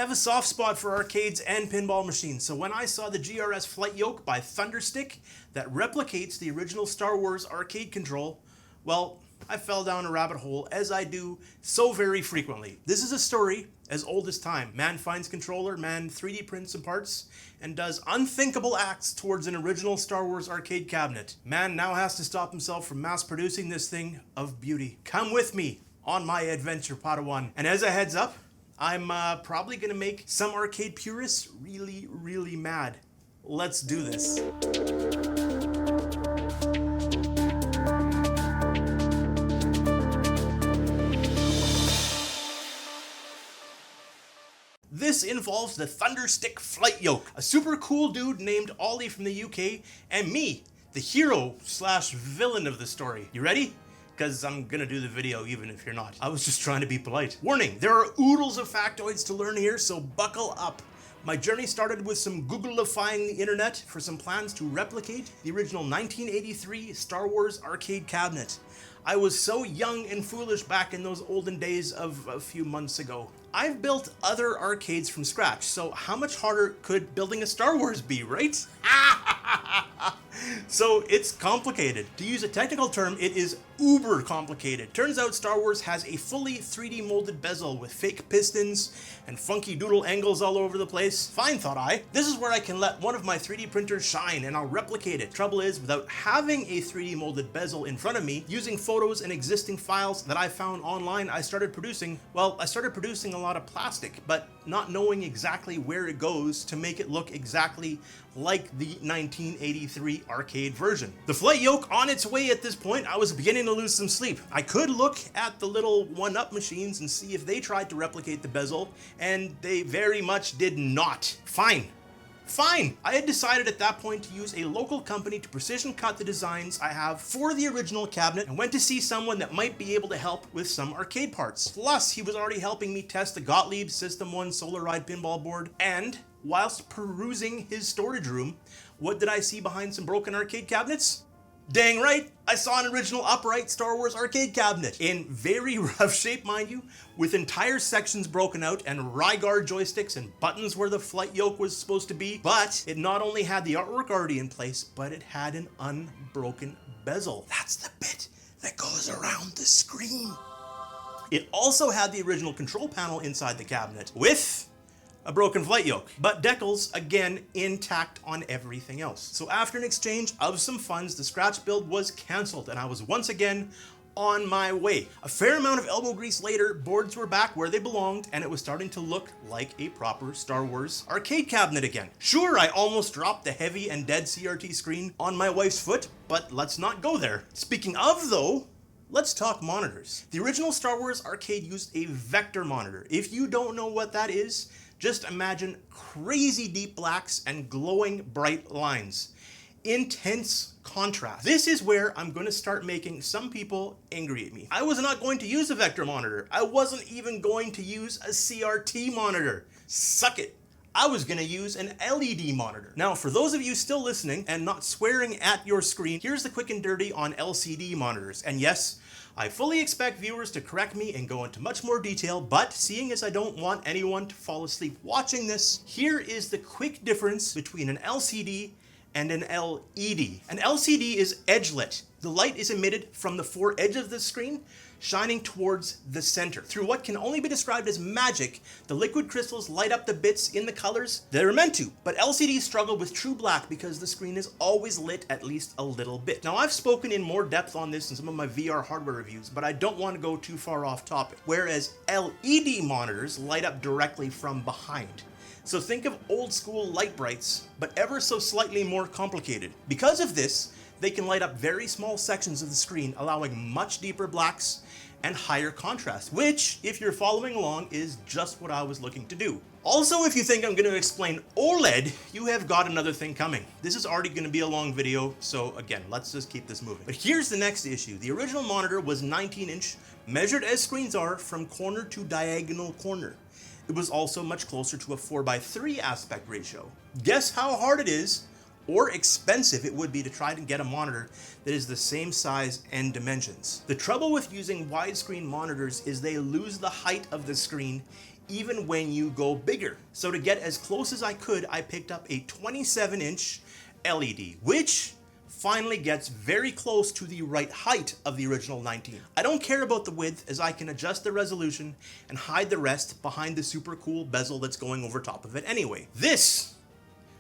have a soft spot for arcades and pinball machines, so when I saw the GRS Flight Yoke by Thunderstick that replicates the original Star Wars arcade control, well, I fell down a rabbit hole, as I do so very frequently. This is a story as old as time. Man finds controller, man 3D prints some parts, and does unthinkable acts towards an original Star Wars arcade cabinet. Man now has to stop himself from mass producing this thing of beauty. Come with me on my adventure, Padawan. And as a heads up, I'm probably gonna make some arcade purists really, really mad. Let's do this. This involves the Thunderstick Flight Yoke, a super cool dude named Ollie from the UK, and me, the hero slash villain of the story. You ready? Because I'm gonna do the video even if you're not. I was just trying to be polite. Warning, there are oodles of factoids to learn here, so buckle up. My journey started with some Googlifying the internet for some plans to replicate the original 1983 Star Wars arcade cabinet. I was so young and foolish back in those olden days of a few months ago. I've built other arcades from scratch, so how much harder could building a Star Wars be, right? So it's complicated. To use a technical term, it is uber complicated. Turns out Star Wars has a fully 3D molded bezel with fake pistons and funky doodle angles all over the place. Fine, thought I. This is where I can let one of my 3D printers shine and I'll replicate it. Trouble is, without having a 3D molded bezel in front of me, using photos and existing files that I found online, I started producing a lot of plastic, but not knowing exactly where it goes to make it look exactly like the 1983 arcade version. The Flight Yoke on its way at this point, I was beginning to lose some sleep. I could look at the little one-up machines and see if they tried to replicate the bezel, and they very much did not. Fine. I had decided at that point to use a local company to precision cut the designs I have for the original cabinet and went to see someone that might be able to help with some arcade parts. Plus, he was already helping me test the Gottlieb System 1 Solar Ride pinball board, and whilst perusing his storage room, what did I see behind some broken arcade cabinets? Dang right, I saw an original upright Star Wars arcade cabinet, in very rough shape, mind you, with entire sections broken out and Rygar joysticks and buttons where the Flight Yoke was supposed to be, but it not only had the artwork already in place, but it had an unbroken bezel. That's the bit that goes around the screen. It also had the original control panel inside the cabinet, with a broken Flight Yoke, but decals, again, intact on everything else. So after an exchange of some funds, the scratch build was cancelled and I was once again on my way. A fair amount of elbow grease later, boards were back where they belonged and it was starting to look like a proper Star Wars arcade cabinet again. Sure, I almost dropped the heavy and dead CRT screen on my wife's foot, but let's not go there. Speaking of though, let's talk monitors. The original Star Wars arcade used a vector monitor. If you don't know what that is, just imagine crazy deep blacks and glowing bright lines. Intense contrast. This is where I'm going to start making some people angry at me. I was not going to use a vector monitor. I wasn't even going to use a CRT monitor. Suck it. I was going to use an LED monitor. Now, for those of you still listening and not swearing at your screen, here's the quick and dirty on LCD monitors. And yes, I fully expect viewers to correct me and go into much more detail, but seeing as I don't want anyone to fall asleep watching this, here is the quick difference between an LCD and an LED. An LCD is edge-lit. The light is emitted from the four edges of the screen, shining towards the center. Through what can only be described as magic, the liquid crystals light up the bits in the colors they're meant to. But LCDs struggle with true black because the screen is always lit at least a little bit. Now, I've spoken in more depth on this in some of my VR hardware reviews, but I don't want to go too far off topic. Whereas LED monitors light up directly from behind. So think of old school light brights, but ever so slightly more complicated. Because of this, they can light up very small sections of the screen, allowing much deeper blacks and higher contrast, which, if you're following along, is just what I was looking to do. Also, if you think I'm going to explain OLED, you have got another thing coming. This is already going to be a long video, so again, let's just keep this moving. But here's the next issue. The original monitor was 19-inch, measured as screens are from corner to diagonal corner. It was also much closer to a 4:3 aspect ratio. Guess how hard it is, or expensive it would be to try to get a monitor that is the same size and dimensions. The trouble with using widescreen monitors is they lose the height of the screen even when you go bigger. So to get as close as I could, I picked up a 27-inch LED, which finally gets very close to the right height of the original 19. I don't care about the width, as I can adjust the resolution and hide the rest behind the super cool bezel that's going over top of it anyway. This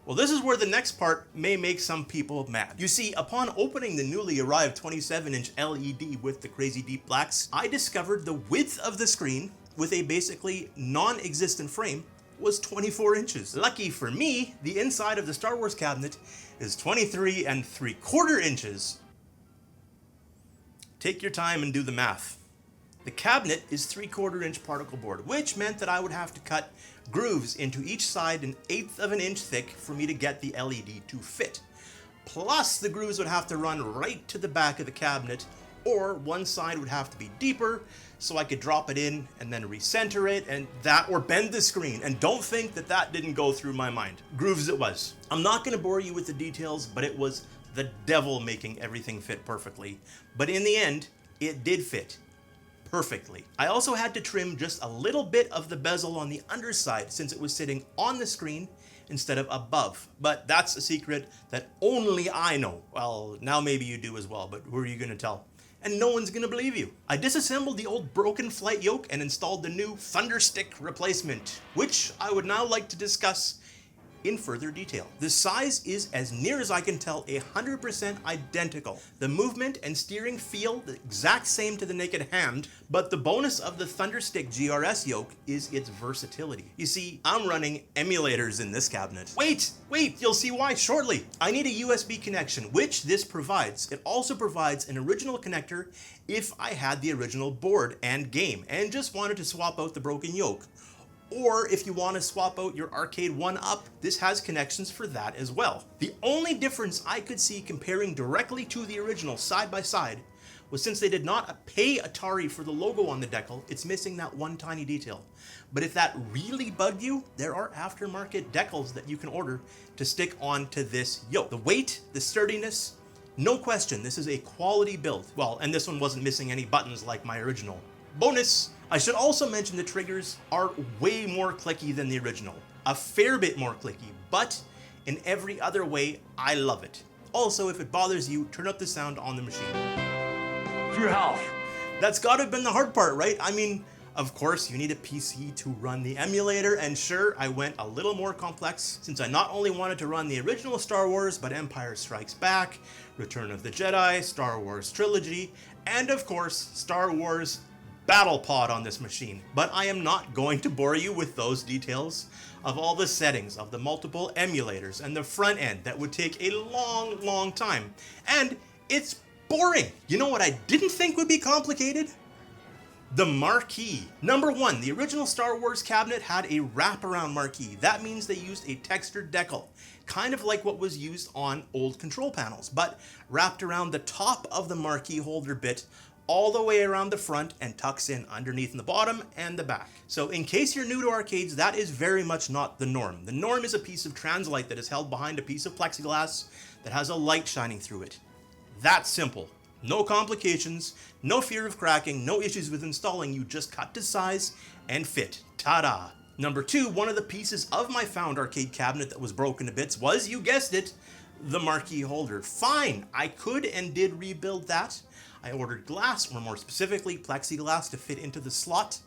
is where the next part may make some people mad. You see, upon opening the newly arrived 27-inch LED with the crazy deep blacks, I discovered the width of the screen with a basically non-existent frame was 24 inches. Lucky for me, the inside of the Star Wars cabinet is 23 3/4 inches. Take your time and do the math. The cabinet is 3/4 inch particle board, which meant that I would have to cut grooves into each side 1/8 of an inch thick for me to get the LED to fit. Plus, the grooves would have to run right to the back of the cabinet, or one side would have to be deeper so I could drop it in and then recenter it or bend the screen. And don't think that that didn't go through my mind. Grooves it was. I'm not going to bore you with the details, but it was the devil making everything fit perfectly. But in the end, it did fit perfectly. I also had to trim just a little bit of the bezel on the underside since it was sitting on the screen instead of above. But that's a secret that only I know. Well, now maybe you do as well, but who are you going to tell? And no one's gonna believe you. I disassembled the old broken flight yoke and installed the new Thunderstick replacement, which I would now like to discuss in further detail. The size is, as near as I can tell, 100% identical. The movement and steering feel the exact same to the naked hand, but the bonus of the Thunderstick GRS yoke is its versatility. You see, I'm running emulators in this cabinet. Wait, you'll see why shortly. I need a USB connection, which this provides. It also provides an original connector if I had the original board and game and just wanted to swap out the broken yoke. Or if you want to swap out your arcade 1-up, this has connections for that as well. The only difference I could see comparing directly to the original side by side was since they did not pay Atari for the logo on the decal, it's missing that one tiny detail. But if that really bugged you, there are aftermarket decals that you can order to stick onto this yoke. The weight, the sturdiness, no question, this is a quality build. Well, and this one wasn't missing any buttons like my original. Bonus! I should also mention the triggers are way more clicky than the original. A fair bit more clicky, but in every other way, I love it. Also, if it bothers you, turn up the sound on the machine. For your health. That's gotta have been the hard part, right? I mean, of course, you need a PC to run the emulator, and sure, I went a little more complex since I not only wanted to run the original Star Wars, but Empire Strikes Back, Return of the Jedi, Star Wars Trilogy, and of course, Star Wars Battle Pod on this machine. But I am not going to bore you with those details of all the settings of the multiple emulators and the front end that would take a long time. And it's boring. You know what I didn't think would be complicated? The marquee. Number one, the original Star Wars cabinet had a wraparound marquee. That means they used a textured decal, kind of like what was used on old control panels, but wrapped around the top of the marquee holder bit all the way around the front and tucks in underneath in the bottom and the back. So in case you're new to arcades, that is very much not the norm. The norm is a piece of translite that is held behind a piece of plexiglass that has a light shining through it. That's simple. No complications, no fear of cracking, no issues with installing. You just cut to size and fit. Ta-da! Number two, one of the pieces of my found arcade cabinet that was broken to bits was, you guessed it, the marquee holder. Fine, I could and did rebuild that. I ordered glass, or more specifically, plexiglass to fit into the slot,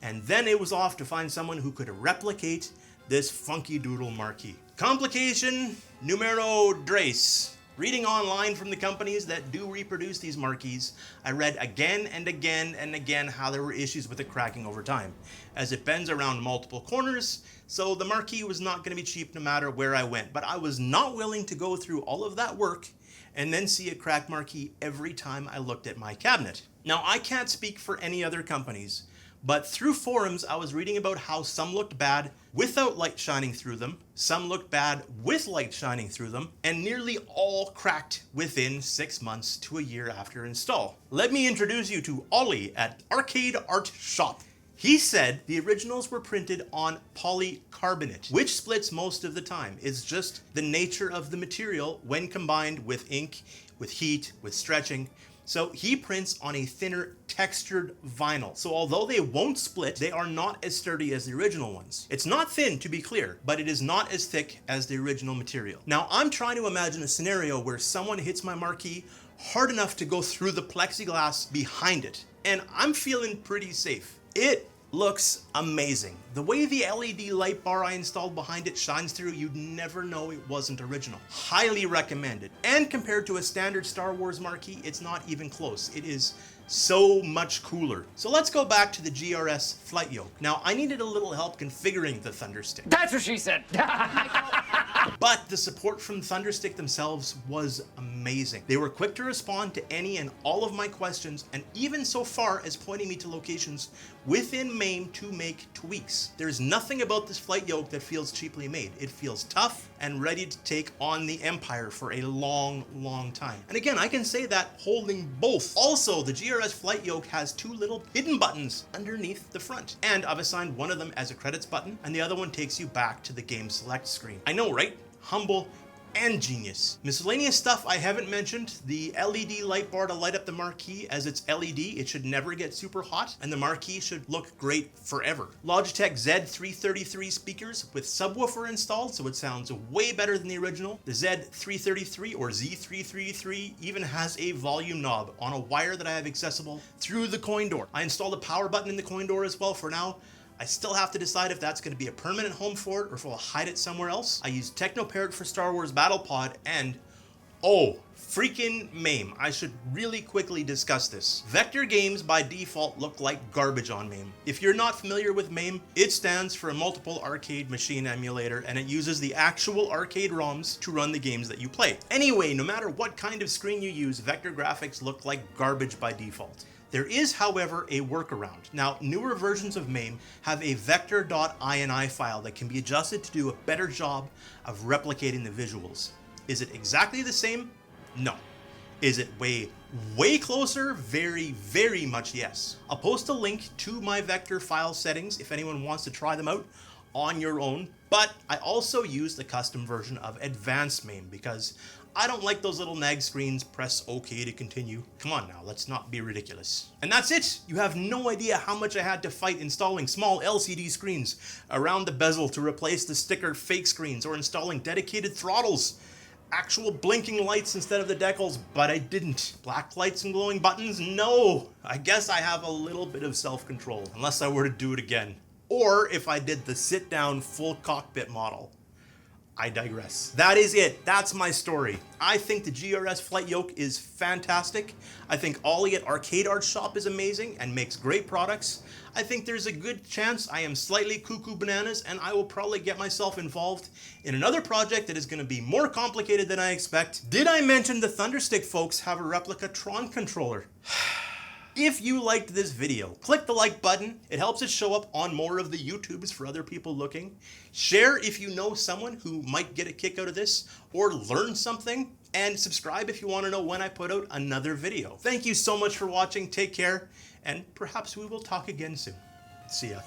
and then it was off to find someone who could replicate this funky doodle marquee. Complication numero tres. Reading online from the companies that do reproduce these marquees, I read again and again how there were issues with it cracking over time, as it bends around multiple corners, so the marquee was not going to be cheap no matter where I went. But I was not willing to go through all of that work and then see a cracked marquee every time I looked at my cabinet. Now, I can't speak for any other companies, but through forums I was reading about how some looked bad without light shining through them, some looked bad with light shining through them, and nearly all cracked within 6 months to a year after install. Let me introduce you to Ollie at Arcade Art Shop. He said the originals were printed on polycarbonate, which splits most of the time. It's just the nature of the material when combined with ink, with heat, with stretching. So he prints on a thinner textured vinyl. So although they won't split, they are not as sturdy as the original ones. It's not thin, to be clear, but it is not as thick as the original material. Now I'm trying to imagine a scenario where someone hits my marquee hard enough to go through the plexiglass behind it, and I'm feeling pretty safe. It looks amazing. The way the LED light bar I installed behind it shines through, you'd never know it wasn't original. Highly recommended. And compared to a standard Star Wars marquee, it's not even close. It is so much cooler. So let's go back to the GRS Flight Yoke. Now, I needed a little help configuring the Thunderstick. That's what she said. But the support from Thunderstick themselves was amazing. They were quick to respond to any and all of my questions, and even so far as pointing me to locations within MAME to make tweaks. There's nothing about this Flight Yoke that feels cheaply made. It feels tough and ready to take on the Empire for a long, long time. And again, I can say that holding both. Also, the GRS Flight Yoke has two little hidden buttons underneath the front, and I've assigned one of them as a credits button, and the other one takes you back to the game select screen. I know, right? Humble and genius. Miscellaneous stuff I haven't mentioned: the LED light bar to light up the marquee. As it's LED, it should never get super hot, and the marquee should look great forever. Logitech Z333 speakers with subwoofer installed, so it sounds way better than the original. The Z333 or Z333 even has a volume knob on a wire that I have accessible through the coin door. I installed a power button in the coin door as well for now. I still have to decide if that's going to be a permanent home for it or if I'll hide it somewhere else. I used Technoparrot for Star Wars Battle Pod, and oh, freaking MAME. I should really quickly discuss this. Vector games by default look like garbage on MAME. If you're not familiar with MAME, it stands for a multiple arcade machine emulator, and it uses the actual arcade ROMs to run the games that you play. Anyway, no matter what kind of screen you use, vector graphics look like garbage by default. There is, however, a workaround. Now, newer versions of MAME have a vector.ini file that can be adjusted to do a better job of replicating the visuals. Is it exactly the same? No. Is it way closer? Very, very much yes. I'll post a link to my vector file settings if anyone wants to try them out on your own, but I also use the custom version of Advanced MAME because I don't like those little nag screens. Press OK to continue. Come on now, let's not be ridiculous. And that's it. You have no idea how much I had to fight installing small LCD screens around the bezel to replace the sticker fake screens, or installing dedicated throttles, actual blinking lights instead of the decals, but I didn't. Black lights and glowing buttons? No. I guess I have a little bit of self-control, unless I were to do it again. Or if I did the sit-down full cockpit model. I digress. That is it. That's my story. I think the GRS Flight Yoke is fantastic. I think Ollie at Arcade Art Shop is amazing and makes great products. I think there's a good chance I am slightly cuckoo bananas, and I will probably get myself involved in another project that is going to be more complicated than I expect. Did I mention the Thunderstick folks have a replica Tron controller? If you liked this video, click the like button. It helps it show up on more of the YouTubes for other people looking. Share if you know someone who might get a kick out of this or learn something. And subscribe if you want to know when I put out another video. Thank you so much for watching. Take care, and perhaps we will talk again soon. See ya.